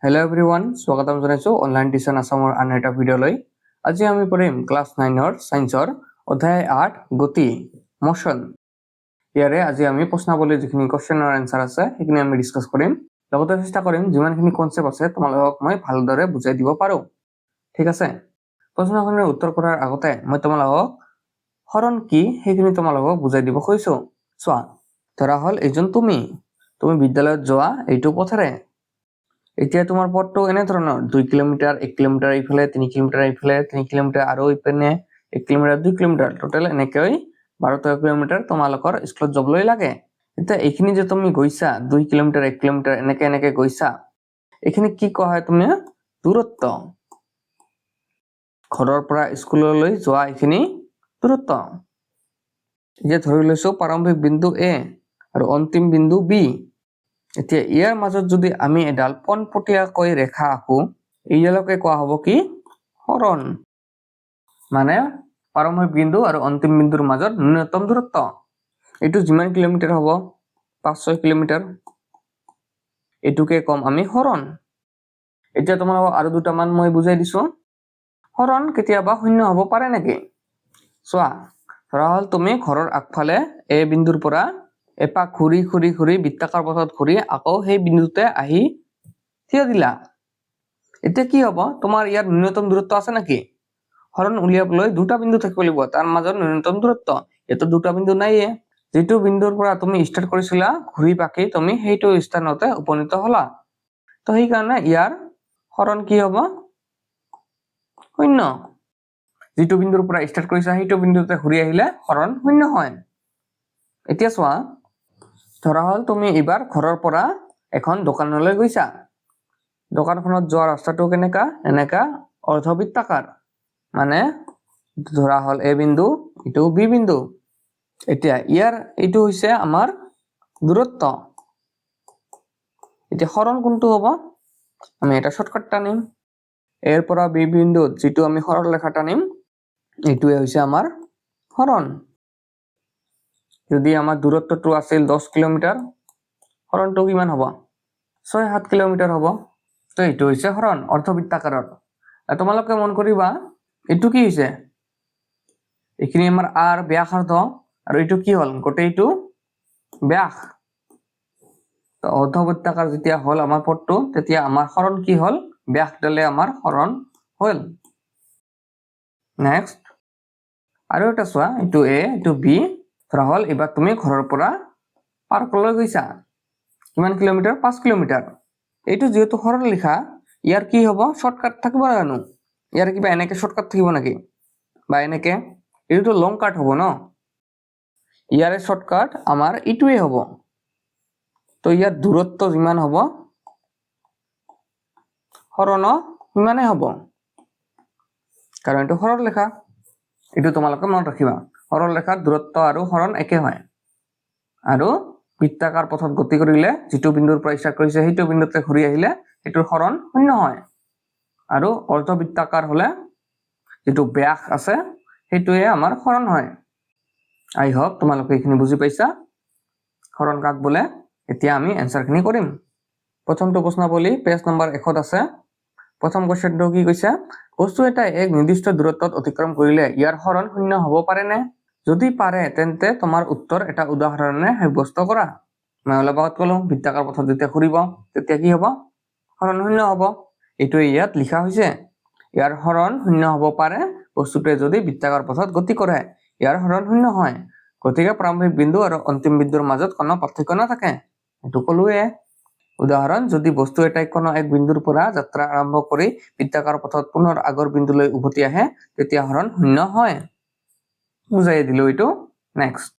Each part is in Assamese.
Hello everyone, স্বাগতম জনাইছো অনলাইন টিউশন আসামৰ আন এটা ভিডিঅ'লৈ। আজি আমি পঢ়িম ক্লাছ 9ৰ সায়েন্সৰ অধ্যায় 8 গতি মোশন। ইয়াৰে আজি আমি প্ৰশ্নাৱলীৰ যিখিনি কোৱেশ্চনৰ আনসাৰ আছে সেইখিনি আমি ডিসকাস কৰিম। লগতে চেষ্টা কৰিম যিমানখিনি কনসেপ্ট আছে তোমালোকক মই ভালদৰে বুজাই দিব পাৰো। ঠিক আছে? প্ৰশ্নখনৰ উত্তৰ কৰাৰ আগতে মই তোমালোকক হৰণ কি সেইখিনি তোমালোকক বুজাই দিব খুজিছো। চোৱা, ধৰা হল এইজন তুমি বিদ্যালয়ত যোৱা এইটো পথৰে। এতিয়া তোমাৰ পথটো এনে ধৰণৰ 2 কিলোমিটাৰ 1 কিলোমিটাৰ ইফালে 3 কিলোমিটাৰ ইফালে 3 কিলোমিটাৰ আৰু ইপিনে 1 কিলোমিটাৰ 2 কিলোমিটাৰ টোটাল এনেকৈ 12 কিলোমিটাৰ তোমালোকৰ স্কুলত যাবলৈ লাগে। এতিয়া এইখিনি যে তুমি গৈছা 2 কিলোমিটাৰ 1 কিলোমিটাৰ এনেকে গৈছা, এইখিনি কি কোৱা হয় তুমি দূৰত্ব। ঘৰৰ পৰা স্কুললৈ যোৱা এইখিনি দূৰত্ব। যে ধৰি লৈছো প্ৰাৰম্ভিক বিন্দু A আৰু অন্তিম বিন্দু B। এতিয়া ইয়াৰ মাজত যদি আমি এডাল পোনপটীয়াকৈ ৰেখা আঁকো, এইডালকে কোৱা হ'ব কি হৰণ। মানে প্ৰাৰম্ভিক বিন্দু আৰু অন্তিম বিন্দুৰ মাজত ন্যূনতম দূৰত্ব। এইটো যিমান কিলোমিটাৰ হ'ব 5-6 কিলোমিটাৰ, এইটোকে কম আমি হৰণ। এতিয়া তোমালোকক আৰু দুটা মান মই বুজাই দিছো। হৰণ কেতিয়াবা শূন্য হ'ব পাৰে নেকি? চোৱা, ধৰা হল তুমি ঘৰৰ আগফালে এ বিন্দুৰ পৰা এপাক ঘূৰি বৃত্তাকাৰ পথত ঘূৰি আকৌ সেই বিন্দুতে আহি থিয় দিলা। এতিয়া কি হ'ব, তোমাৰ ইয়াত ন্যূনতম দূৰত্ব আছে নেকি? হৰণ উলিয়াবলৈ দুটা বিন্দু থাকিব লাগিব, তাৰ মাজত ন্যূনতম দূৰত্ব। এটো দুটা বিন্দু নাইয়ে। যেটো বিন্দুৰ পৰা তুমি স্টাৰ্ট কৰিছিলা ঘূৰি পাকি তুমি সেইটো স্থানতে উপনীত হলা। তো সেই কাৰণে ইয়াৰ হৰণ কি হ'ব শূন্য। যেটো বিন্দুৰ পৰা স্টাৰ্ট কৰিছা সেইটো বিন্দুতে ঘূৰি আহিলে হৰণ শূন্য হয়। এতিয়া চোৱা, ধৰা হল তুমি এবাৰ ঘৰৰ পৰা এখন দোকানলৈ গৈছা। দোকানখনত যোৱা ৰাস্তাটো কেনেকা এনেকা অৰ্ধবৃত্তাকাৰ। মানে ধৰা হল এ বিন্দু ইটো বি বিন্দু। এতিয়া ইয়াৰ এইটো হৈছে আমাৰ দূৰত্ব। এতিয়া হৰণ কোনটো হ'ব? আমি এটা শৰ্টকাট টানিম। এৰ পৰা বি বিন্দুত যেটো আমি সৰল ৰেখা টানিম এইটোৱে হৈছে আমাৰ হৰণ। যদি আমাৰ দূৰত্বটো আছিল 10 কিলোমিটাৰ, হৰণটো কিমান হ'ব 6-7 কিলোমিটাৰ হ'ব। তো এইটো হৈছে হৰণ অৰ্ধবৃত্তাকাৰৰ। তোমালোকে মন কৰিবা এইটো কি হৈছে, এইখিনি আমাৰ r ব্যাসাৰ্ধ আৰু এইটো কি হল গোটেইটো ব্যাস। তো অৰ্ধবৃত্তাকাৰ যেতিয়া হল আমাৰ পথটো, তেতিয়া আমাৰ হৰণ কি হল ব্যাসডালে আমাৰ হৰণ হল। নেক্সট আৰু এটা চোৱা, এইটো a এইটো b। ধৰা হল এবাৰ তুমি ঘৰৰ পৰা পাৰ্কলৈ গৈছা। কিমান কিলোমিটাৰ 5 কিলোমিটাৰ। এইটো যেহেতু সৰল লেখা, ইয়াৰ কি হ'ব শৰ্টকাট থাকিব না জানো? ইয়াৰ কিবা এনেকে শৰ্টকাট থাকিব নেকি বা এনেকে? এইটো লং কাট হ'ব ন। ইয়াৰে শৰ্টকাট আমাৰ ইটোৱে হ'ব। তো ইয়াৰ দূৰত্ব যিমান হ'ব হৰণ সিমানে হ'ব, কাৰণ এইটো সৰল লেখা। এইটো তোমালোকে মনত ৰাখিবা, সৰল ৰেখাৰ দূৰত্ব আৰু হৰণ একে হয়। আৰু বৃত্তাকাৰ পথত গতি কৰিলে যেটো বিন্দুৰ পৰা স্টাৰ্ট কৰিছে সেইটো বিন্দুতে ঘূৰি আহিলে এটোৰ হৰণ শূন্য হয়। আৰু অৰ্ধবৃত্তাকাৰ হলে যেটো ব্যাস আছে সেইটোৱে আমাৰ হৰণ হয়। আই হোপ তোমালোকে এইখিনি বুজি পাইছা হৰণ কাক বোলে। এতিয়া আমি এনসাৰখিনি কৰিম। প্ৰথমটো প্ৰশ্নাৱলী পেজ নম্বৰ 1 আছে। প্ৰথম কোৱেশ্চনটো কি কৈছে, বস্তু এটা এক নিৰ্দিষ্ট দূৰত্বত অতিক্ৰম কৰিলে ইয়াৰ হৰণ শূন্য হ'ব পাৰে নে? যদি পাৰে তেন্তে তোমাৰ উত্তৰ এটা উদাহৰণে সাব্যস্ত কৰা। মই অলপ আগত ক'লো বৃত্তাকাৰ পথত যেতিয়া ঘূৰিব তেতিয়া কি হ'ব হৰণ শূন্য হ'ব। এইটোৱে ইয়াত লিখা হৈছে। ইয়াৰ হৰণ শূন্য হ'ব পাৰে বস্তুটোৱে যদি বৃত্তাকাৰ পথত গতি কৰে, ইয়াৰ হৰণ শূন্য হয়। গতিকে প্ৰাৰম্ভিক বিন্দু আৰু অন্তিম বিন্দুৰ মাজত কোনো পাৰ্থক্য নাথাকে। এইটো ক'লোৱে। উদাহৰণ, যদি বস্তু এটাই কোনো এক বিন্দুৰ পৰা যাত্ৰা আৰম্ভ কৰি বৃত্তাকাৰ পথত পুনৰ আগৰ বিন্দুলৈ উভতি আহে তেতিয়া হৰণ শূন্য হয়। বুজাই দিলো এইটো। নেক্সট,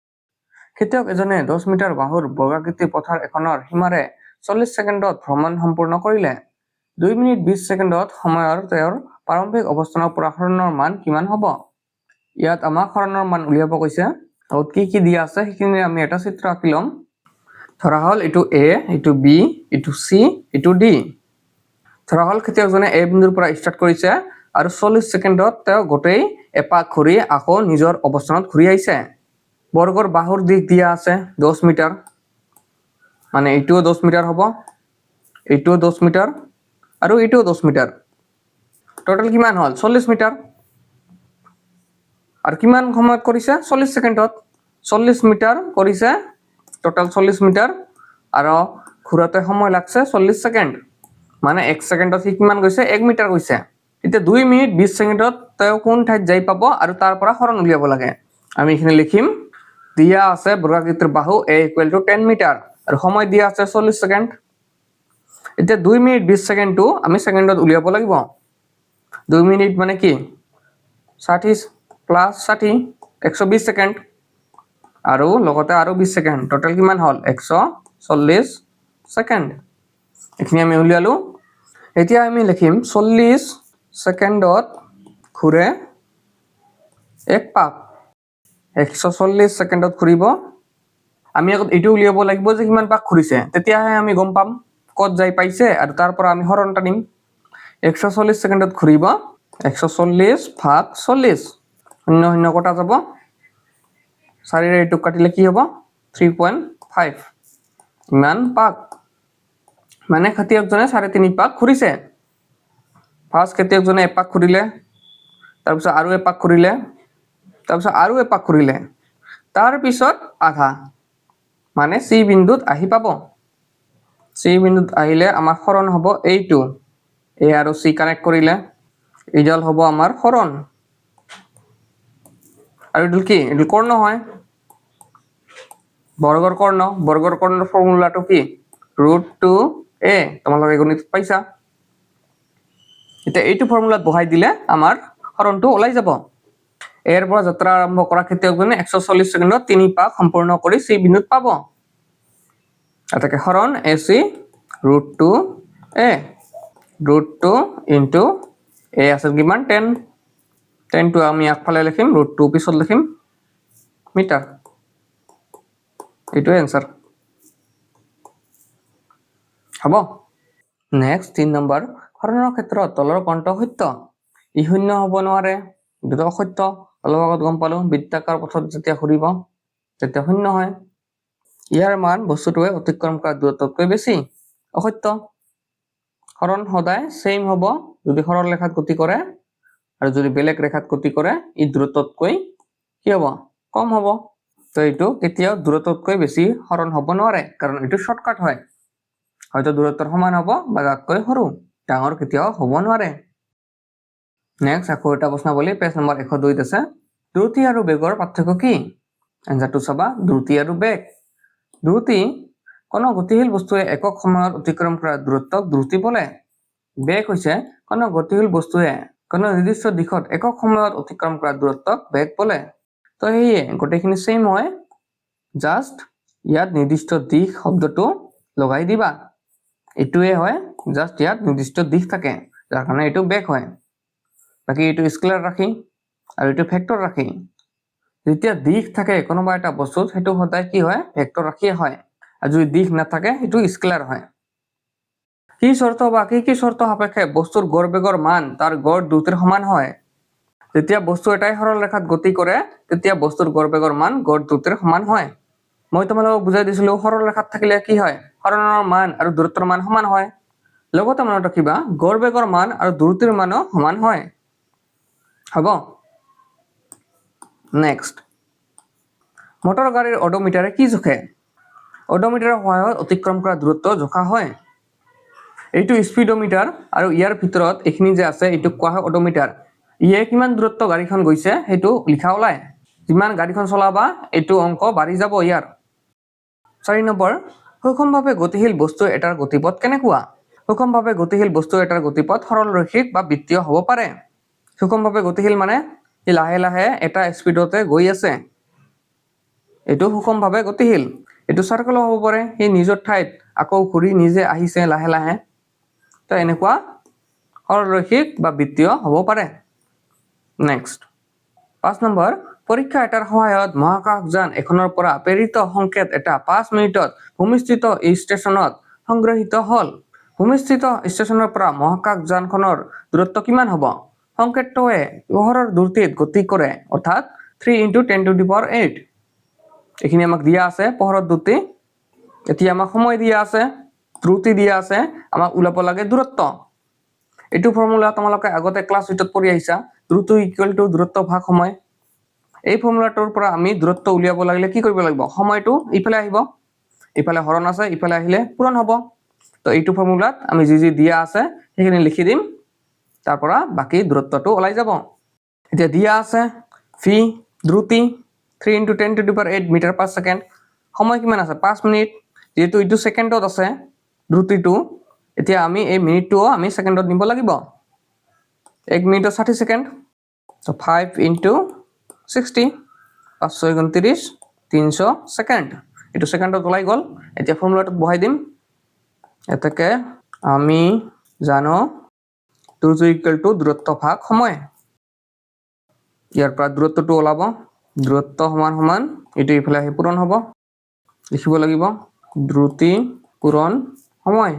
খেতিয়ক এজনে 10 মিটাৰ বাহুৰ বৰ্গাকৃতি পথাৰ এখনৰ সীমাৰে 40 ছেকেণ্ডত ভ্ৰমণ সম্পূৰ্ণ কৰিলে। 2 মিনিট 20 ছেকেণ্ডত সময়ৰ তেওঁৰ প্ৰাৰম্ভিক অৱস্থানৰ পৰা হৰণৰ মান কিমান হ'ব? ইয়াত আমাক হৰণৰ মান উলিয়াব কৈছে। আৰু কি দিয়া আছে সেইখিনি আমি এটা চিত্ৰ আঁকি ল'ম। ধৰা হল এইটো a, এইটো b, এইটো c, এইটো d। ধৰা হল খেতিয়কজনে a বিন্দুৰ পৰা স্টাৰ্ট কৰিছে আৰু 40 ছেকেণ্ডত তেওঁ গোটেই এপাক ঘূৰি আকৌ নিজৰ অৱস্থানত ঘূৰি আহিছে। বৰ্গৰ বাহুৰ দিশ দিয়া আছে 10 মিটাৰ, মানে এইটোও 10 মিটাৰ হ'ব, এইটোও 10 মিটাৰ আৰু এইটো 10 মিটাৰ টোটাল কিমান হল 40 মিটাৰ আৰু কিমান সময়ত কৰিছে 40 সেকেন্ডত 40 মিটাৰ কৰিছে টোটাল 40 মিটাৰ আৰু ঘূৰাতে সময় লাগছে 40 সেকেন্ড মানে 1 সেকেন্ডত সি কিমান গৈছে 1 মিটাৰ গৈছে এতিয়া 2 মিনিট 20 সেকেন্ডত তেওঁ কোন ঠাইত যাই পাব আৰু তাৰ পৰা হৰণ উলিয়াব লাগে আমি এখানে লিখিম দিয়া আছে বৰ্গাকৃতিৰ বাহু a = 10 মিটাৰ আৰু সময় দিয়া আছে 40 সেকেন্ড এতিয়া 2 মিনিট 20 সেকেন্ডটো আমি সেকেন্ডত উলিয়াব লাগিব 2 মিনিট মানে কি 60 প্লাস 60 120 সেকেন্ড আৰু লগতে আৰু 20 সেকেন্ড টোটাল কিমান হল 140 সেকেন্ড এখিনি আমি উলিয়ালো এতিয়া আমি লিখিম 40 সেকেন্ডত ঘুরে এক পাক 140 সেকেন্ডত ঘুরিব আমি আগত এটো উলিয়াব লাগিব যে কিমান পাক ঘুরিছে তেতিয়াহে আমি গম পাম কত যাই পাইছে আৰু তাৰ পৰা আমি হৰণটা নিম 140 সেকেন্ডত ঘুৰিব 140 ভাগ 40 শূন্য শূন্য কটা যাব 4 ৰে এইটো কাটিলে কি হ'ব 3.5 ইমান পাক মানে খেতিয়কজনে 3.5 পাক ঘুরিছে ফার্স্ট খেতিয়কজনে এপাক ঘুরিলে তাৰপিছত আৰু এপাক ঘুৰিলে তাৰপিছত আৰু এপাক ঘুৰিলে তাৰ পিছত আধা মানে সি বিন্দুত আহি পাব সি বিন্দুত আহিলে আমাৰ হৰণ হ'ব এইটো এ আৰু সি কানেক্ট কৰিলে ইডাল হ'ব আমাৰ হৰণ আৰু ইডাল কি ইডাল কৰ্ণ হয় বৰ্গৰ কৰ্ণৰ ফৰ্মুলাটো কি √2a তোমালোকে গণিত পাইছা এটা এইটো ফৰ্মুলাত বহাই দিলে আমাৰ হৰণটো ওলাই যাব এৰ পৰা যাত্ৰা আৰম্ভ কৰা খেতিয়কজনে 140 সেকেন্ডত 3 পাক সম্পূৰ্ণ কৰি সি বিন্দুত পাব এটাকে হৰণ ac √2a √2 ইনটু a আছে কিমান 10 টো আমি আগফালে লিখিম √2 পিছত লিখিম মিটাৰ এইটো এনসাৰ হ'ব নেক্সট 3 নম্বৰ হৰণৰ ক্ষেত্ৰত তলৰ কোণটো সত্য ই শূন্য হ'ব নোৱাৰে দুটা সত্য অলপ আগত গম পালো বৃত্তাকাৰ পথত যেতিয়া ঘূৰিব তেতিয়া শূন্য হয় ইয়াৰ মান বস্তুটোৱে অতিক্ৰম কৰা দূৰত্বতকৈ বেছি অসত্য হৰণ সদায় সেম হ'ব যদি সৰল ৰেখাত গতি কৰে আৰু যদি বেলেগ ৰেখাত গতি কৰে ই দূৰত্বতকৈ কি হ'ব কম হ'ব তো এইটো কেতিয়াও দূৰত্বতকৈ বেছি হৰণ হ'ব নোৱাৰে কাৰণ এইটো শৰ্টকাট হয় হয়তো দূৰত্বৰ সমান হ'ব বা তাতকৈ সৰু ডাঙৰ কেতিয়াও হ'ব নোৱাৰে নেক্সট আকৌ এটা প্ৰশ্নাৱলী পেজ নম্বৰ 102 আছে দ্ৰুতি আৰু বেগৰ পাৰ্থক্য কি এনসাৰটো চাবা দ্ৰুতি আৰু বেগ দ্ৰুতি কোনো গতিশীল বস্তুৱে একক সময়ত অতিক্ৰম কৰা দূৰত্বক দ্ৰুতি বোলে বেগ হৈছে কোনো গতিশীল বস্তুৱে কোনো নিৰ্দিষ্ট দিশত একক সময়ত অতিক্ৰম কৰা দূৰত্বক বেগ বোলে তো হেয়ে গোটেইখিনি সেম হয় জাস্ট ইয়াত নিৰ্দিষ্ট দিশ শব্দটো লগাই দিবা এটুৱে হয় জাস্ট ইয়াত নিৰ্দিষ্ট দিশ থাকে যাৰ কাৰণে এটো বেগ হয় বাকি এটো স্কেলাৰ ৰাখি আৰু এটো ভেক্টৰ ৰাখি যেতিয়া দিশ থাকে কোনোবা এটা বস্তুত হেতু সদায় কি হয় ভেক্টৰ ৰাখি হয় আৰু যদি দিশ নাথাকে হেতু স্কেলাৰ হয় কি শৰ্ত বা কি শৰ্ত সাপেক্ষে বস্তুৰ গড় বেগৰ মান তাৰ গড় দ্ৰুতিৰ সমান হয় যেতিয়া বস্তু এটাই সৰল ৰেখাত গতি কৰে তেতিয়া বস্তুৰ গড় বেগৰ মান গড় দ্ৰুতিৰ সমান হয় মই তোমালোকক বুজাই দিছিলো সৰল ৰেখাত থাকিলে কি হয় হৰণৰ মান আৰু দূৰত্বৰ মান সমান হয় লগতে মনত ৰাখিবা গড় বেগৰ মান আৰু দ্ৰুতিৰ মানো সমান হয় হ'ব নেক্সট মটৰ গাড়ীৰ অডোমিটাৰে কি জোখে অডোমিটাৰৰ সহায়ত অতিক্ৰম কৰা দূৰত্ব জোখা হয় এইটো স্পীডোমিটাৰ আৰু ইয়াৰ ভিতৰত এখিনি যে আছে এইটো কোৱা হয় অডোমিটাৰ ইয়ে কিমান দূৰত্ব গাড়ীখন গৈছে হেতু লিখা ওলাই যিমান গাড়ীখন চলাবা এইটো অংক বাঢ়ি যাব ইয়াৰ 4 নম্বৰ সুষমভাৱে গতিশীল বস্তু এটাৰ গতিপথ কেনেকুৱা সুষমভাৱে গতিশীল বস্তু এটাৰ গতিপথ সৰল ৰৈখিক বা বৃত্তীয় হ'ব পাৰে সুষমভাৱে গতিশীল মানে ই লাহে লাহে এটা স্পীডতে গৈ আছে এটো সুষমভাৱে গতিশীল এটো সাৰ্কেল হ'ব পাৰে ই নিজৰ ঠাইত আকৌ ঘূৰি নিজে আহিছে লাহে লাহে তো এনেকুৱা সৰল ৰৈখিক বা বৃত্তীয় হ'ব পাৰে নেক্সট 5 নম্বৰ পৰীক্ষা এটাৰ সহায়ত মহাকাশযান এখনৰ পৰা প্ৰেৰিত সংকেত এটা 5 মিনিটত ভূমিস্থিত ষ্টেচনত সংগ্ৰহিত হল ভূমিস্থিত ষ্টেচনৰ পৰা মহাকাশযানখনৰ দূৰত্ব কিমান হ'ব সংকেতটোৱে পোহৰৰ দ্ৰুতিত গতি কৰে অৰ্থাৎ 3 × 10⁸ এখিনি আমাক দিয়া আছে পোহৰৰ দ্ৰুতি এতিয়া আমাক সময় দিয়া আছে দ্ৰুতি দিয়া আছে আমাক উলাব লাগে দূৰত্ব এইটো ফৰ্মুলা তোমালোকে আগতে ক্লাছ 8ত পঢ়ি আহিছা দ্ৰুত ইকুৱেল টু দূৰত্ব ভাগ সময় এই ফৰ্মুলাটোৰ পৰা আমি দূৰত্ব উলিয়াব লাগিলে কি কৰিব লাগিব সময়টো ইফালে আহিব ইফালে হৰণ আছে ইফালে আহিলে পূৰণ হ'ব তো এইটো ফৰ্মুলাত আমি যি দিয়া আছে সেইখিনি লিখি দিম তাৰ পৰা বাকি দূৰত্বটো ওলাই যাব এতিয়া দিয়া আছে ভি দ্ৰুতি 3 * 10⁸ মিটাৰ পাৰ সেকেন্ড সময় কিমান আছে 5 মিনিট যেহেতু এইটো সেকেন্ডত আছে দ্ৰুতিটো এতিয়া আমি এই মিনিটটো আমি সেকেন্ডত নিব লাগিব 1 মিনিটত 60 সেকেন্ড তো 5 * 60 529 300 সেকেন্ড এটো সেকেন্ডত ওলাই গল এতিয়া ফৰ্মুলাটো বহাই দিম এটাকে আমি জানো দ্ৰুত ইকুৱেল টু দূৰত্ব ভাগ সময় ইয়াৰ পৰা দূৰত্বটো ওলাব দূৰত্ব সমান সমান এটো ইফালে আহি পূৰণ হ'ব লিখিব লাগিব দ্ৰুতি পূৰণ সময়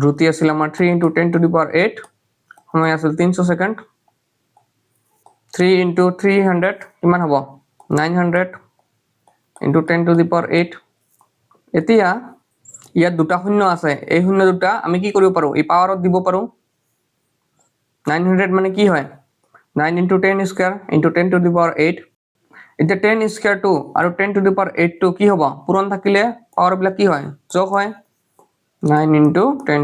দ্ৰুতি আছিল আমাৰ 3 * 10⁸ সময় আছিল 300 সেকেন্ড 3 * 300 কিমান হ'ব 900 * 10⁸ এতিয়া ইয়াত দুটা শূন্য আছে এই শূন্য দুটা আমি কি কৰিব পাৰো এই পাৱাৰত দিব পাৰো 900 মানে কি হয় 9 * 10 স্কয়াৰ * 10⁸ এতিয়া 10 স্কয়াৰ টু আৰু 10⁸ টো কি হ'ব পূৰণ থাকিলে পাৱাৰ বিলাক কি হয় যোগ হয় 9 * 10⁸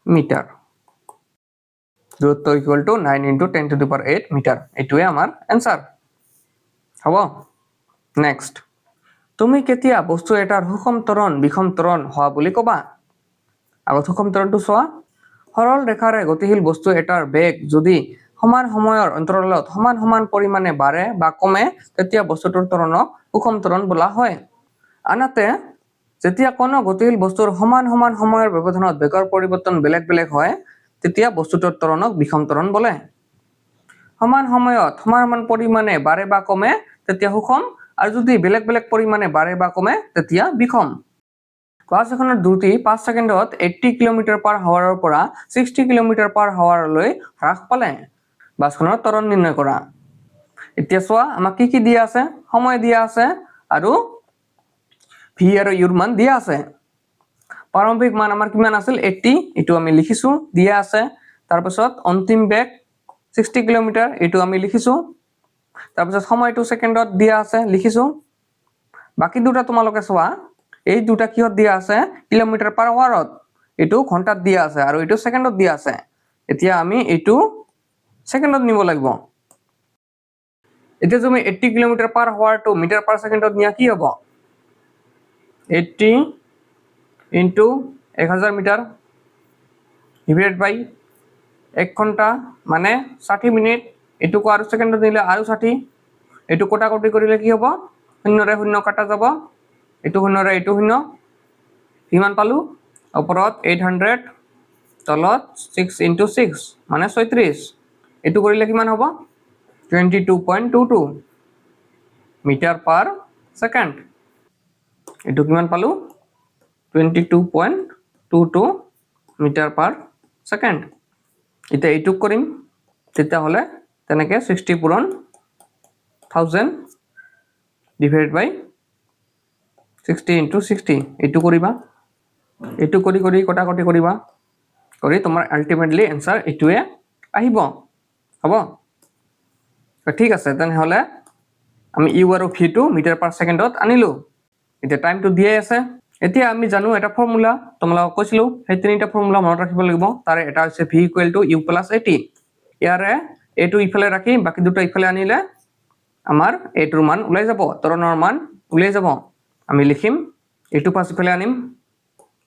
মিটাৰ দূৰত্ব ইকুৱেল টু 9 * 10⁸ মিটাৰ এটোৱে আমাৰ आंसर হ'ব নেক্সট তুমি কেতিয়া বস্তু এটাৰ সুষম ত্বৰণ বিষম ত্বৰণ হোৱা বুলি কবা আগত সুষম ত্বৰণটো চোৱা সৰল ৰেখাৰে গতিশীল বস্তু এটাৰ বেগ যদি সমান সময়ৰ অন্তৰালত সমান সমান পৰিমাণে বাঢ়ে বা কমে তেতিয়া বস্তুটোৰ ত্বৰণক সুষম ত্বৰণ বোলা হয় আনহাতে যেতিয়া কোনো গতিশীল বস্তুৰ সমান সমান সময়ৰ ব্যৱধানত বেগৰ পৰিৱৰ্তন বেলেগ বেলেগ হয় তেতিয়া বস্তুটোৰ ত্বৰণক বিষম ত্বৰণ বোলে সমান সময়ত সমান সমান পৰিমাণে বাঢ়ে বা কমে তেতিয়া সুষম আৰু যদি বেলেগ বেলেগ পৰিমাণে বাঢ়ে বা কমে তেতিয়া বিষম বাছ এখনৰ দ্ৰুতি 5 সেকেন্ডত 80 কিলোমিটাৰ/আৱাৰৰ পৰা 60 কিলোমিটাৰ/আৱাৰলৈ হ্ৰাস পালে বাছখনৰ ত্বৰণ নিৰ্ণয় কৰা এতিয়া চোৱা আমাক কি দিয়া আছে সময় দিয়া আছে আৰু ভি আৰু ইউৰ মান দিয়া আছে প্ৰাৰম্ভিক মান আমাৰ কিমান আছিল 80 এটো আমি লিখিছো দিয়া আছে তাৰ পাছত অন্তিম বেগ 60 কিলোমিটাৰ এটো আমি লিখিছো তাৰ পাছত সময়টো সেকেন্ডত দিয়া আছে লিখিছো বাকি দুটা তোমালোকে চোৱা এই দুটা কিহত দিয়া আছে কিলোমিটাৰ/আৱাৰত এটো ঘন্টাত দিয়া আছে আৰু এটো সেকেন্ডত দিয়া আছে এতিয়া আমি এটো সেকেন্ডত নিব লাগিব এতিয়া তুমি 80 কিলোমিটাৰ/আৱাৰ টু মিটাৰ/সেকেন্ডত নিয়া কি হ'ব 80 * 1000 মিটাৰ ডিভাইডেড বাই 1 ঘন্টা মানে 60 মিনিট এটুকু আৰু সেকেন্ডত নিলে আৰু 60 এটু কটাকটি কৰিলে কি হ'ব শূন্যৰে শূন্য কাটা যাব এটু শূন্যৰে এটু শূন্য কিমান পালো ওপৰত 800 তলত 6 * 6 মানে 36 এটু কৰিলে কিমান হ'ব 22.22 মিটাৰ পাৰ সেকেন্ড এটু কিমান পালো 22.22 মিটাৰ পাৰ সেকেন্ড এটা এটু কৰিম তেতিয়া হলে তেনেকে 60 পূৰণ 1000 ডিভাইডেড বাই 60 * 60 এটু কৰিবা এটু কৰি কটাকটি কৰিবা কৰি তোমাৰ আলটিমেটলি आंसर এটুৱে আহিব হ'ব ঠিক আছে তেনেহলে আমি ইউ আৰু ভি টো মিটাৰ/সেকেন্ডত আনিলো এতিয়া টাইমটো দিয়ে আছে এতিয়া আমি জানো এটা ফৰ্মুলা তোমালোকক কৈছিলো সেই তিনিটা ফৰ্মুলা মনত ৰাখিব লাগিব তাৰে এটা হৈছে v = u + at ইয়াৰে এটো ইফালে ৰাখি বাকি দুটা ইফালে আনিলে আমাৰ এটোৰ মান ওলাই যাব ত্বৰণৰ মান ওলাই যাব আমি লিখিম এটো পাছ ইফালে আনিম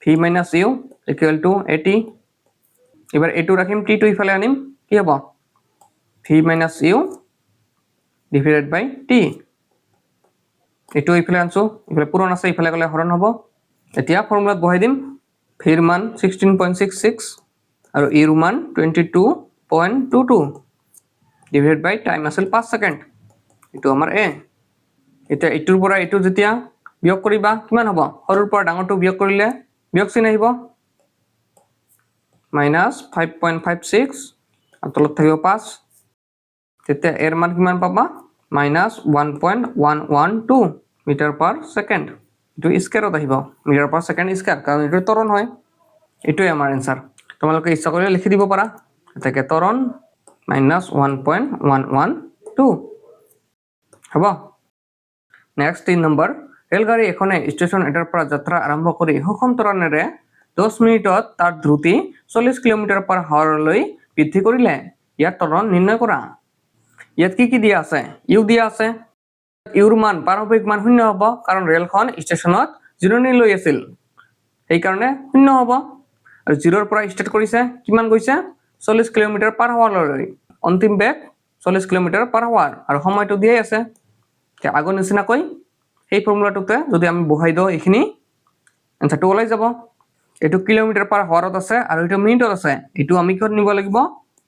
v - u = 80 এবাৰ এটো ৰাখিম t টো ইফালে আনিম কি হ'ব v - u ডিভাইডেড বাই t এটো ইফালে আনছো ইফালে পূৰণ আছে ইফালে গলে হৰণ হ'ব এতিয়া ফৰ্মুলাত বহাই দিম v ৰ মান 16.66 আৰু e ৰ মান 22.22 ডিভাইডেড বাই টাইম আছিল 5 সেকেন্ড এটো আমাৰ a এতিয়া এটোৰ পৰা এটো যেতিয়া বিয়োগ কৰিবা কিমান হ'ব সৰুৰ পৰা ডাঙৰটো বিয়োগ কৰিলে বিয়োগ চিন আহিব -5.56 আৰু তলত থাকিব 5 তেতিয়া এৰ মান কিমান পাবা -1.112 মিটাৰ পাৰ সেকেন্ড এটো স্কয়াৰত আহিব মিটাৰ পাৰ সেকেন্ড স্কয়াৰ কাৰণ এটো ত্বৰণ হয় এটোই আমাৰ आंसर তোমালোকে ইচ্ছা কৰিলে লিখি দিব পাৰা এটাকে ত্বৰণ -1.112 হ'ব নেক্সট 3 নম্বৰ ৰেলগাড়ী এখনে ষ্টেচন এটাৰ পৰা যাত্ৰা আৰম্ভ কৰি সুষম ত্বৰণেৰে 10 মিনিটত তাৰ দ্ৰুতি 40 কিলোমিটাৰ/আৱাৰলৈ বৃদ্ধি কৰিলে ইয়াৰ ত্বৰণ নিৰ্ণয় কৰা ইয়াত কি দিয়া আছে ইউ দিয়া আছে ইউৰ মান প্ৰাৰম্ভিক মান 0 হ'ব কাৰণ ৰেলখন ষ্টেচনত জিৰণি লৈ আছিল এই কাৰণে 0 হ'ব আৰু 0 ৰ পৰা ষ্টাৰ্ট কৰিছে কিমান গৈছে 40 কিলোমিটাৰ/আৱাৰলৈ অন্তিম বেগ 40 কিলোমিটাৰ/আৱাৰ আৰু সময়টো দিয়াই আছে আগৰ নিচিনাকৈ এই ফৰ্মুলাটোতে যদি আমি বহাই দিও এইখিনি আনসাৰটো ওলাই যাব এটো কিলোমিটাৰ/আৱাৰত আছে আৰু এটো মিনিটত আছে এটো আমি কিহত নিব লাগিব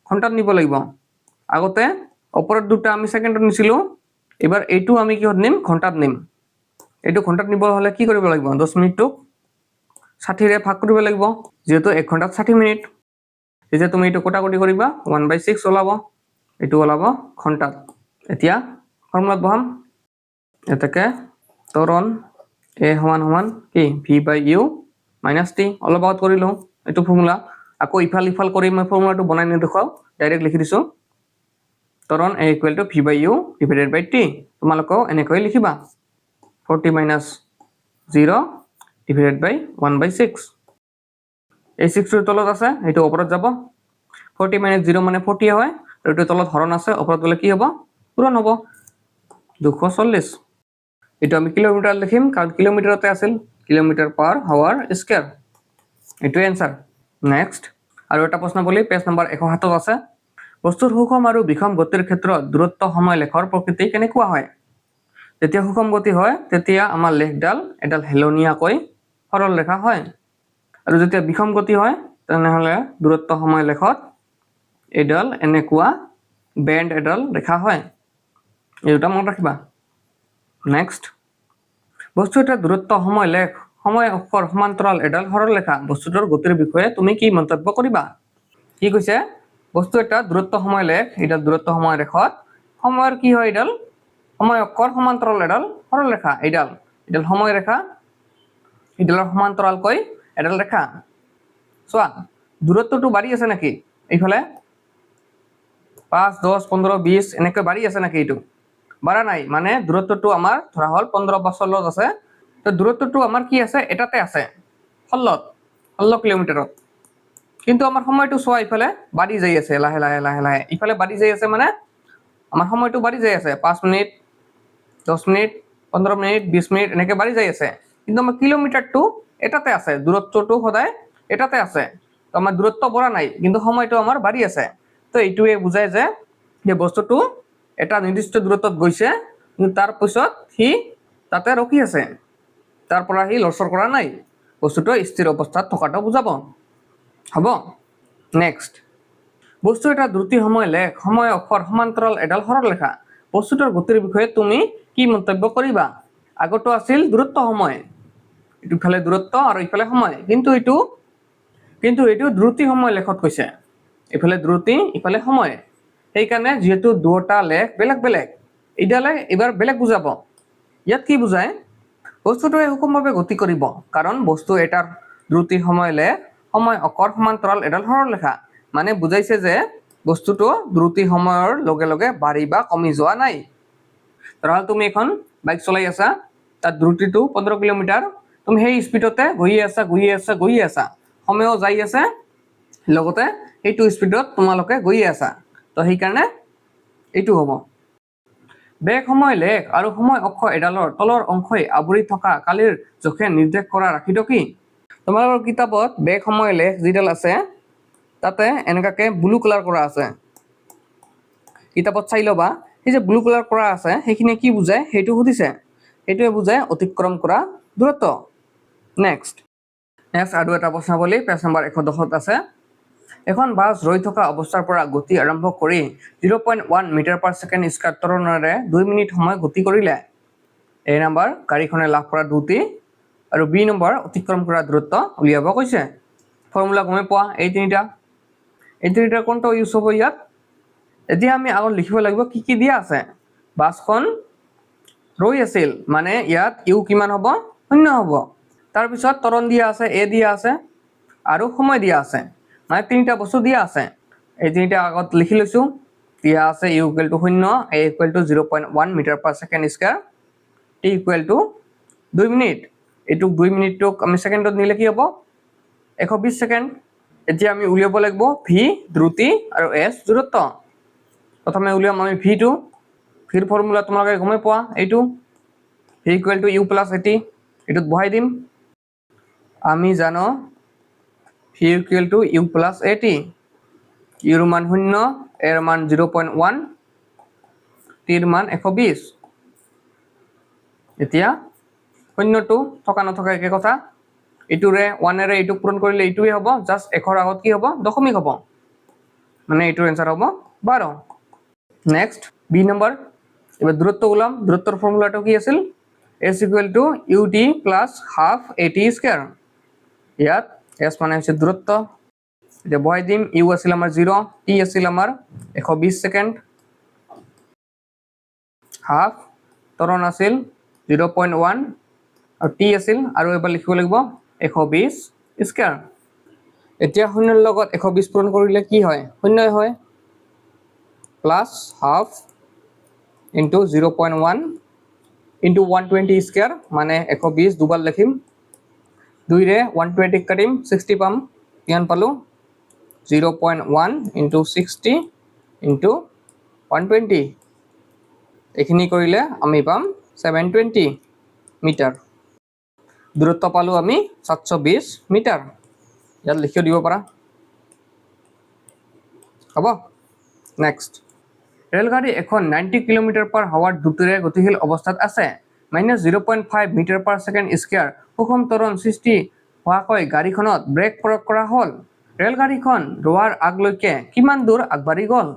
ঘণ্টাত নিব লাগিব আগতে ওপৰত দুটা আমি সেকেন্ডত নিছিলো এবাৰ এইটো আমি কিহত নিম ঘণ্টাত নিম এইটো ঘণ্টাত নিব হলে কি কৰিব লাগিব 10 মিনিটক 60 ৰে ভাগ কৰিব লাগিব যেহেতু 1 ঘণ্টাত 60 মিনিট এতিয়া তুমি এইটো কটাকটি কৰিবা 1/6 ওলাব এইটো ওলাব ঘণ্টাত এতিয়া ফৰ্মুলাত বহাম এটাকে ত্বৰণ a সমান কি v/u - t অলপ আগত কৰিলো এইটো ফৰ্মুলা আকৌ ইফাল কৰি মই ফৰ্মুলাটো বনাই নেদেখাও ডাইৰেক্ট লিখি দিছো ত্বৰণ a = v/u / t তোমালোকে এনেকৈ লিখিবা 40 - 0 / 1/6 এই 6 ৰ তলত আছে এইটো ওপৰত যাব 40 - 0 মানে 40 হয় আৰু এইটো তলত হৰণ আছে ওপৰত গলে কি হ'ব পূৰণ হ'ব 240 এইটো আমি কিলোমিটাৰ লিখিম কাৰণ কিলোমিটাৰতে আছিল কিলোমিটাৰ/আৱাৰ² এইটো এনসাৰ নেক্সট আৰু এটা প্ৰশ্ন বলি পেজ নম্বৰ 107 আছে বস্তুৰ সুষম আৰু বিষম গতিৰ ক্ষেত্ৰত দূৰত্ব সময় লেখৰ প্ৰকৃতি কেনেকুৱা হয় যেতিয়া সুষম গতি হয় তেতিয়া আমাৰ লেখডাল এডাল হেলনিয়াকৈ সৰল ৰেখা হয় আৰু যেতিয়া বিষম গতি হয় তেনেহলে দূৰত্ব সময় লেখত এডাল এনেকুৱা বেন্ড এডাল ৰেখা হয় এইটা মনত ৰাখিবা নেক্সট বস্তু এটা দূৰত্ব সময় লেখ সময় অক্ষৰ সমান্তৰাল এডাল সৰল ৰেখা বস্তুটোৰ গতিৰ বিষয়ে তুমি কি মন্তব্য কৰিবা কি কৈছে বস্তু এটা দূৰত্ব সময় লেখ এডাল দূৰত্ব সময় ৰেখত সময়ৰ কি হয় এডাল সময় অক্ষৰ সমান্তৰাল এডাল সৰল ৰেখা এডাল সময় ৰেখা এডালৰ সমান্তৰালকৈ এডাল ৰেখা চোৱা দূৰত্বটো বাঢ়ি আছে নেকি এইফালে 5 10 15 20 এনেকৈ বাঢ়ি আছে নেকি এইটো বাঢ়া নাই মানে দূৰত্বটো আমাৰ ধৰা হল 15 বা 16 আছে তো দূৰত্বটো আমাৰ কি আছে এটাতে আছে 16 কিলোমিটাৰত কিন্তু আমাৰ সময়টো চোৱা ইফালে বাঢ়ি যাই আছে লাহে লাহে ইফালে বাঢ়ি যাই আছে মানে আমাৰ সময়টো বাঢ়ি যাই আছে 5 মিনিট 10 মিনিট 15 মিনিট 20 মিনিট এনেকৈ বাঢ়ি যাই আছে কিন্তু আমাৰ কিলোমিটাৰটো এটাতে আছে দূৰত্বটো সদায় এটাতে আছে তো আমাৰ দূৰত্ব বঢ়া নাই কিন্তু সময়টো আমাৰ বাঢ়ি আছে তো এইটোৱে বুজায় যে বস্তুটো এটা নিৰ্দিষ্ট দূৰত্বত গৈছে কিন্তু তাৰ পিছত হি তাতে ৰখি আছে তাৰ পৰা হি লৰচৰ কৰা নাই বস্তুটো স্থিৰ অৱস্থাত থকাটো বুজাব হ'ব নেক্সট বস্তু এটা দ্ৰুতি সময় লেখ সময় অক্ষৰ সমান্তৰাল এডাল সৰল ৰেখা বস্তুটোৰ গতিৰ বিষয়ে তুমি কি মন্তব্য কৰিবা আগতো আছিল দূৰত্ব সময় ইফালে দূৰত্ব আৰু ইফালে সময় কিন্তু এইটো দ্ৰুতি সময় লেখত কৈছে ইফালে দ্ৰুতি ইফালে সময় সেইকাৰণে যেহেতু দুটা লেখ বেলেগ ইডালে এবাৰ বেলেগ বুজাব ইয়াত কি বুজায় বস্তুটোৱে সুষমভাৱে গতি কৰিব কাৰণ বস্তু এটাৰ দ্ৰুতি সময় লেখ সময় অক্ষৰ সমান্তৰাল এডাল সৰল ৰেখা মানে বুজাইছে যে বস্তুটো দ্ৰুতি সময়ৰ লগে লগে বাঢ়ি বা কমি যোৱা নাই ধৰা তুমি এখন বাইক চলাই আছা তাৰ দ্ৰুতিটো 15 কিলোমিটাৰ তুমি সেই স্পিডতে গৈ আছা সময়ও যাই আছে লগতে এইটো স্পিডত তোমালোকে গৈ আছা তো সেই কাৰণে এইটো হ'ব বেগ সময় লেখ আৰু সময় অক্ষ এডালৰ তলৰ অংশই আবৰি থকা কালিৰ জোখে নিৰ্দেশ কৰা ৰাখিটো কি তোমালোকৰ কিতাপত বেগ সময় লেখ যিডাল আছে তাতে এনেকাকে ব্লু কালাৰ কৰা আছে কিতাপত চাই লবা এই যে ব্লু কালাৰ কৰা আছে সেইখিনি কি বুজায় সেইটো সুধিছে এইটোৱে বুজায় অতিক্ৰম কৰা দূৰত্ব নেক্সট আৰু এটা প্ৰশ্নাৱলী পেজ নম্বৰ 110 আছে এখন বাছ ৰৈ থকা অৱস্থাৰ পৰা গতি আৰম্ভ কৰি 0.1 মিটাৰ/ছেকেণ্ড স্কাৰ ত্বৰণেৰে 2 মিনিট সময় গতি কৰিলে এ নম্বৰ গাড়ীখনে লাভ কৰা দ্ৰুতি আৰু বি নম্বৰ অতিক্ৰম কৰা দূৰত্ব উলিয়াব কৈছে ফৰ্মুলা গমে পোৱা এই তিনিটা কোনটো ইউজ হ'ব ইয়াত এতিয়া আমি আগত লিখিব লাগিব কি দিয়া আছে বাছখন ৰৈ আছিল মানে ইয়াত ইউ কিমান হ'ব 0 হ'ব তাৰ পিছত ত্বৰণ দিয়া আছে এ দিয়া আছে আৰু সময় দিয়া আছে মানে তিনিটা বস্তু দিয়া আছে এই তিনিটা আগত লিখি লৈছো দিয়া আছে u = 0 a = 0.1 metre per second square t = 2 minute এটুক 2 মিনিটক আমি সেকেন্ডত নিলে কি হ'ব 120 সেকেন্ড এতিয়া আমি উলিয়াব লাগিব v দ্ৰুতি আৰু s দূৰত্ব প্ৰথমে উলিয়াম আমি v টো ফিৰ ফৰ্মুলা তোমালোকে গমে পোৱা এইটো v = u + at এটুত বহাই দিম আমি জানো v = u + at ইউৰ মান 0 এৰ মান 0.1 টিৰ মান 120 এতিয়া শূন্যটো থকা নথকা একে কথা ইটুৰে 1 এৰে ইটু পূৰণ কৰিলে ইটুৱে হ'ব জাস্ট একৰ আগত কি হ'ব দশমিক হ'ব মানে ইটুৰ आंसर হ'ব 12 নেক্সট বি নম্বৰ এবাৰ দূৰত্ব উলাম দূৰত্বৰ ফৰ্মুলাটো কি আছিল s = ut + half at square ইয়াত s মানে হৈছে দূৰত্ব এতিয়া বহাই দিম u আছিল আমাৰ 0 t আছিল আমাৰ 120 সেকেন্ড হাফ ত্বৰণ আছিল 0.1 আৰু t আছিল আৰু এবাৰ লিখিব লাগিব 120 স্কয়াৰ এতিয়া শূন্যৰ লগত 120 পূৰণ কৰিলে কি হয় শূন্যই হয় plus half into 0.1 into 120 square মানে 120 দুবার লিখিম 2 রে 120 কাটিম 60 পাম কিমান পালো 0.1 ইনটু 60 ইনটু 120 এখিনি কৰিলে আমি পাম 720 মিটাৰ দূৰত্ব পালো আমি 720 মিটাৰ ইয়াত লিখি দিব পাৰা হ'ব নেক্সট ৰেলগাড়ী এখন 90 কিলোমিটাৰ পাৰ হাৱাৰ দ্ৰুতিৰে গতিশীল অৱস্থাত আছে -0.5 মিটাৰ পাৰ সেকেন্ড স্কয়াৰ সুষম ত্বৰণ সৃষ্টি হোৱাকৈ গাড়ীখনত ব্ৰেক প্ৰয়োগ কৰা হ'ল ৰেলগাড়ীখন ৰোৱাৰ আগলৈকে কিমান দূৰ আগবাঢ়ি গ'ল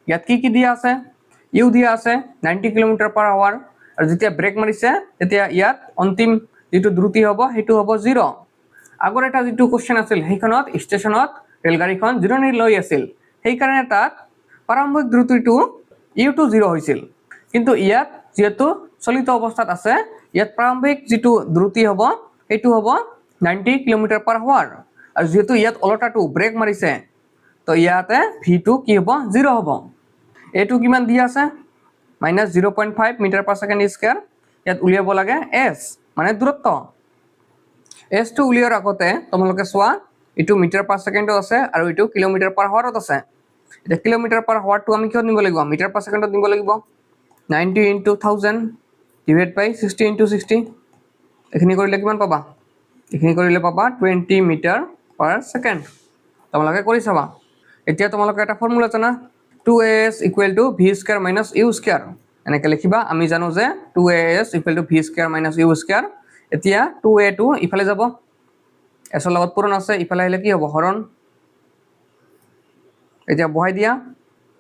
ইয়াত কি দিয়া আছে ইউ দিয়া আছে 90 কিলোমিটাৰ পাৰ আৱাৰ আৰু যেতিয়া ব্ৰেক মাৰিছে তেতিয়া ইয়াত অন্তিম যেটো দ্ৰুতি হ'ব হেতু হ'ব 0 আগৰ এটা যেটো কোশ্চেন আছিল হেখনত ষ্টেচনত ৰেলগাড়ীখন জিৰণি লৈ আছিল সেই কাৰণে তাত প্ৰাৰম্ভিক দ্ৰুতিটো ইউ টু 0 হৈছিল কিন্তু ইয়াত যেহেতু চলিত অৱস্থাত আছে ইয়াত প্ৰাৰম্ভিক যেটো দ্ৰুতি হ'ব হেতু হ'ব 90 কিলোমিটাৰ পাৰ আৱাৰ আৰু যেহেতু ইয়াত অলটাটো ব্ৰেক মাৰিছে তো ইয়াতে v2 কি হ'ব 0 হ'ব এটু কিমান দিয়া আছে -0.5 মিটাৰ পাৰ সেকেন্ড স্কয়াৰ ইয়াত উলিয়াব লাগে s মানে দূৰত্ব s টো উলিয়াৰ আগতে তোমালোকে চোৱা ইটু মিটাৰ পাৰ সেকেন্ডত আছে আৰু ইটু কিলোমিটাৰ পাৰ আৱাৰত আছে এটা কিলোমিটাৰ পাৰ আৱাৰটো আমি কিয় নিব লাগিব মিটাৰ পাৰ সেকেন্ডত নিব লাগিব 90 * 1000 ডিভাইড বাই 60 * 60 এখিনি কৰিলে কিমান পাবা এখিনি কৰিলে পাবা 20 মিটাৰ পাৰ সেকেন্ড তোমালোকে কৰি চাবা এতিয়া তোমালোকে এটা ফৰ্মুলা জানা 2as = v² - u² এনেকে লিখিবা আমি জানো যে 2as = v² - u² এতিয়া 2a টো ইফালে যাব s ৰ লগত পূৰণ আছে ইফালে আহিলে কি হ'ব হৰণ এতিয়া বহাই দিয়া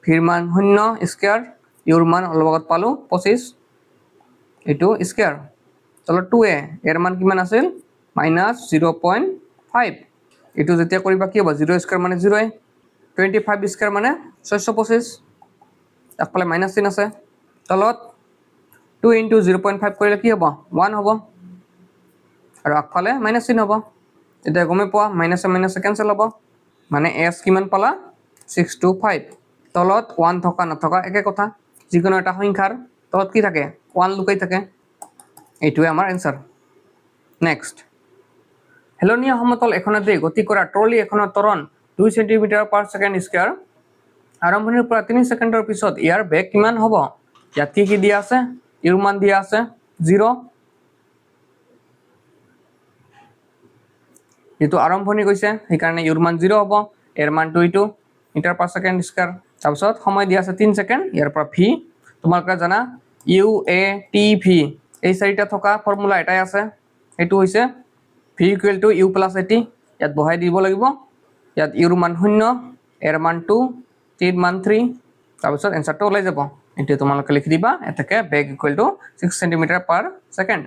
v ৰ মান 0 স্কয়াৰ u ৰ মান অলপ আগত পালো 25 এটো স্কয়াৰ তলত 2a এৰ মান কিমান আছিল -0.5 এটো যেতিয়া কৰিবা কি হ'ব 0 স্কয়াৰ মানে 0 25 স্কয়াৰ মানে 625 আগফালে মাইনাস চিন আছে তলত 2 * 0.5 কৰিলে কি হ'ব 1 হ'ব আৰু আগফালে মাইনাস চিন হ'ব এটা গমে পোৱা মাইনাস মাইনাস কেনসেল হ'ব মানে s কিমান পালা 625 তলত 1 থকা নথকা একে কথা যিকোনো এটা সংখ্যাৰ তলত কি থাকে 1 লুকাই থাকে এইটোৱে আমাৰ आंसर নেক্সট হেলনীয়া সমতল এখনতে গতি কৰা ট্ৰলি এখনৰ ত্বৰণ 2 সেন্টিমিটাৰ পাৰ সেকেন্ড স্কয়াৰ আৰম্ভণিৰ পৰা 3 সেকেন্ডৰ পিছত ইয়াৰ বেগ কিমান হ'ব ইয়াত কি দিয়া আছে ইউৰ মান দিয়া আছে 0 যেটো আৰম্ভণি গৈছে সেই কাৰণে ইউৰ মান 0 হ'ব এৰ মান 2 মিটাৰ পাৰ সেকেন্ড স্কয়াৰ তাৰপিছত সময় দিয়া আছে 3 সেকেন্ড ইয়াৰ পৰা v তোমালোকে জানা u a t v এই চাৰিটা থকা ফৰ্মুলা এটাই আছে এটো হৈছে v = u + at ইয়াত বহাই দিব লাগিব ইয়াত ইউৰ মান 0 এৰ মান 2 t ৰ মান 3 তাৰপিছত आंसरটো ওলাই যাব এটো তোমালোকে লিখি দিবা এটাকে বেগ = 6 সেন্টিমিটাৰ পাৰ সেকেন্ড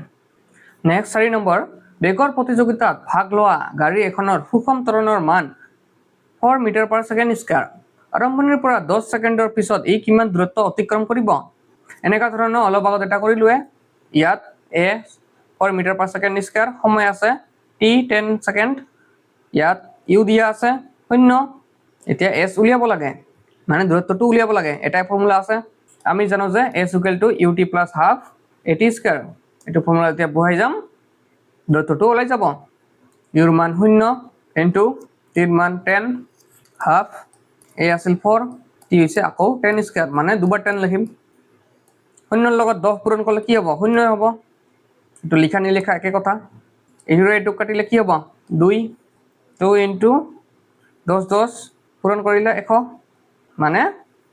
নেক্সট 4 নম্বৰ বেগৰ প্ৰতিযোগিতাত ভাগ লোৱা গাড়ী এখনৰ সুষম ত্বৰণৰ মান 4 মিটাৰ পাৰ সেকেন্ড স্কয়াৰ আৰম্ভণিৰ পৰা 10 সেকেন্ডৰ পিছত এই কিমান দূৰত্ব অতিক্ৰম কৰিব এনেকা ধৰণৰ অলপ আগত এটা কৰিলুৱে ইয়াত a 4 metre per second square সময় আছে t 10 সেকেন্ড ইয়াত u দিয়া আছে 0 এতিয়া s উলিয়াব লাগে মানে দূৰত্বটো উলিয়াব লাগে এটাই ফৰ্মুলা আছে আমি জানো যে s = ut + half at²। এটো ফৰ্মুলা এতিয়া বহাই যাম দূৰত্বটো ওলাই যাব u ৰ মান 0 ইনটু t ৰ মান 10 হাফ a আছিল 4 t হৈছে আকৌ 10² মানে দুবাৰ 10 লিখিম 0 ৰ লগত 10 পূৰণ কৰিলে কি হ'ব 0 হ'ব এটো লিখা নিলিখা একে কথা এইটোৰে এটো কাটিলে কি হ'ব 2 2 ইনটু 10 10 পূৰণ কৰিলে 100 মানে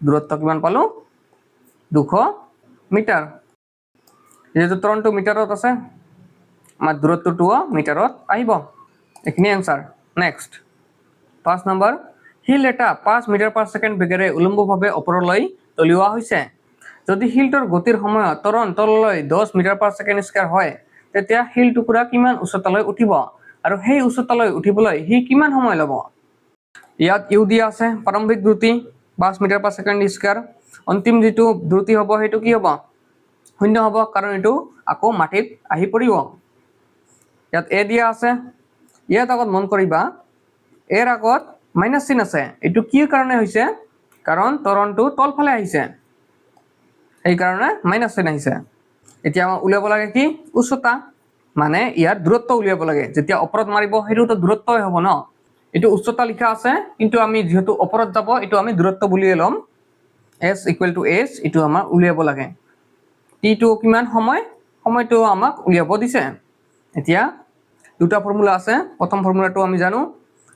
দূৰত্ব কিমান পালো 200 মিটাৰ যেহেতু ত্বৰণটো মিটাৰত আছে আমাৰ দূৰত্বটোও মিটাৰত আহিব এখিনি আনসাৰ নেক্সট 5 নম্বৰ হিল এটা 5 মিটাৰ/সেকেন্ড বেগেৰে উলম্বভাৱে ওপৰলৈ তলিওৱা হৈছে যদি হিলটোৰ গতিৰ সময়ত ত্বৰণ তললৈ 10 মিটাৰ/সেকেন্ড² হয় তেতিয়া হিল টুকুৰা কিমান উচ্চতালৈ উঠিব আৰু সেই উচ্চতালৈ উঠিবলৈ হি কিমান সময় ল'ব ইয়াত ইউ দিয়া আছে প্ৰাৰম্ভিক দ্ৰুতি 5 মিটাৰ/সেকেন্ড² অন্তিম যেটো দ্ৰুতি হ'ব হেতু কি হ'ব 0 হ'ব কাৰণ এটো আকৌ মাটিত আহি পৰিব ইয়াত a দিয়া আছে ইয়াত আগত মন কৰিবা এৰ আগত মাইনাস চিন আছে এটো কি কাৰণে হৈছে কাৰণ ত্বৰণটো তলফালে আহিছে এই কাৰণে মাইনাস চিন আহিছে এতিয়া আমাৰ উলিয়াব লাগে কি উচ্চতা মানে ইয়াৰ দূৰত্ব উলিয়াব লাগে যেতিয়া ওপৰত মাৰিব হেতুটো দূৰত্বই হ'ব ন এটো উচ্চতা লিখা আছে কিন্তু আমি যেহেতু ওপৰত যাব এটো আমি দূৰত্ব বুলিয়ে লম s = h এটো আমাৰ উলিয়াব লাগে t টো কিমান সময়টো আমাক উলিয়াব দিছে এতিয়া দুটা ফৰ্মুলা আছে প্ৰথম ফৰ্মুলাটো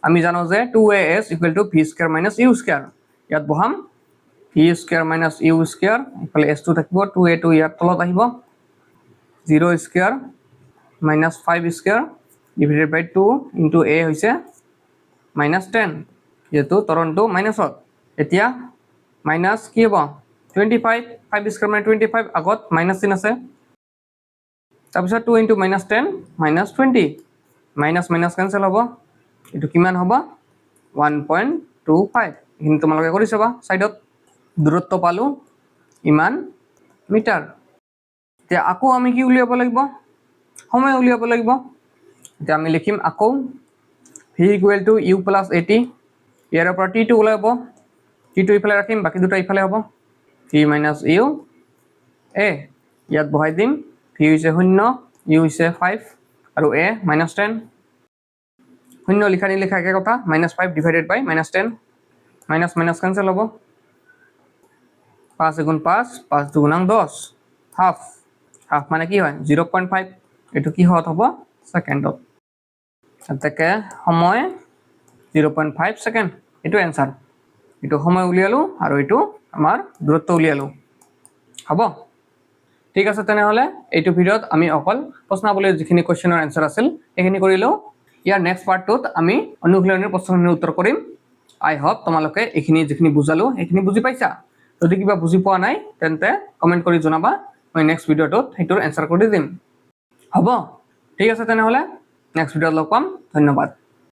আমি জানো যে 2as = v² - u² ইয়াত বহাম v² - u² ইফালে s টো থাকিব 2a টো ইয়াত তলত আহিব 0² - 5² ডিভাইডেড বাই 2 ইনটু a হৈছে -10 যেহেতু ত্বৰণটো মাইনাসত এতিয়া মাইনাস কি হ'ব 25 5² মানে 25 আগত মাইনাস চিন আছে তাৰপিছত 2 ইনটু -10 -20 মাইনাস মাইনাস কেনসেল হ'ব এটো কিমান হ'ব 1.25 ইন তোমালোকে কৰি চাবা সাইডত দূৰত্ব পালো ইমান মিটাৰ এতিয়া আকৌ আমি কি উলিয়াব লাগিব সময় উলিয়াব লাগিব এতিয়া আমি লিখিম আকৌ v = u + at ইয়াৰ পৰা t টো ওলাব t টো ইফালে ৰাখিম বাকি দুটা ইফালে হ'ব v - u a ইয়াত বহাই দিম v হৈছে 0 u হৈছে 5 আৰু a -10 0 লিখা নিলিখা একে কথা -5 ডিভাইডেড বাই -10 মাইনাস মাইনাস কেনসেল হ'ব 5 × 5 5 × 10 হাফ হাফ মানে কি হয় 0.5 এটো কি হ'ব সেকেন্ডত এতেকে সময় 0.5 সেকেন্ড এটো आंसर এটো সময় উলিয়ালো আৰু এটো আমাৰ দূৰত্ব উলিয়ালো হ'ব ঠিক আছে তেনেহলে এইটো ভিডিওত আমি অকল প্ৰশ্নাৱলীৰ যিখিনি কোৱেশ্চনৰ आंसर আছিল এখিনি কৰিলো ইয়াৰ নেক্সট পাৰ্টটোত আমি অনুশীলনীৰ প্ৰশ্নসমূহৰ উত্তৰ কৰিম আই হোপ তোমালোকে এখিনি যিখিনি বুজালো এখিনি বুজি পাইছা যদি কিবা বুজি পোৱা নাই তেন্তে কমেন্ট কৰি জনাবা মই নেক্সট ভিডিওটোত হেতুৰ आंसर কৰি দিম হ'ব ঠিক আছে তেনেহলে নেক্সট ভিডিওত লগ পাম ধন্যবাদ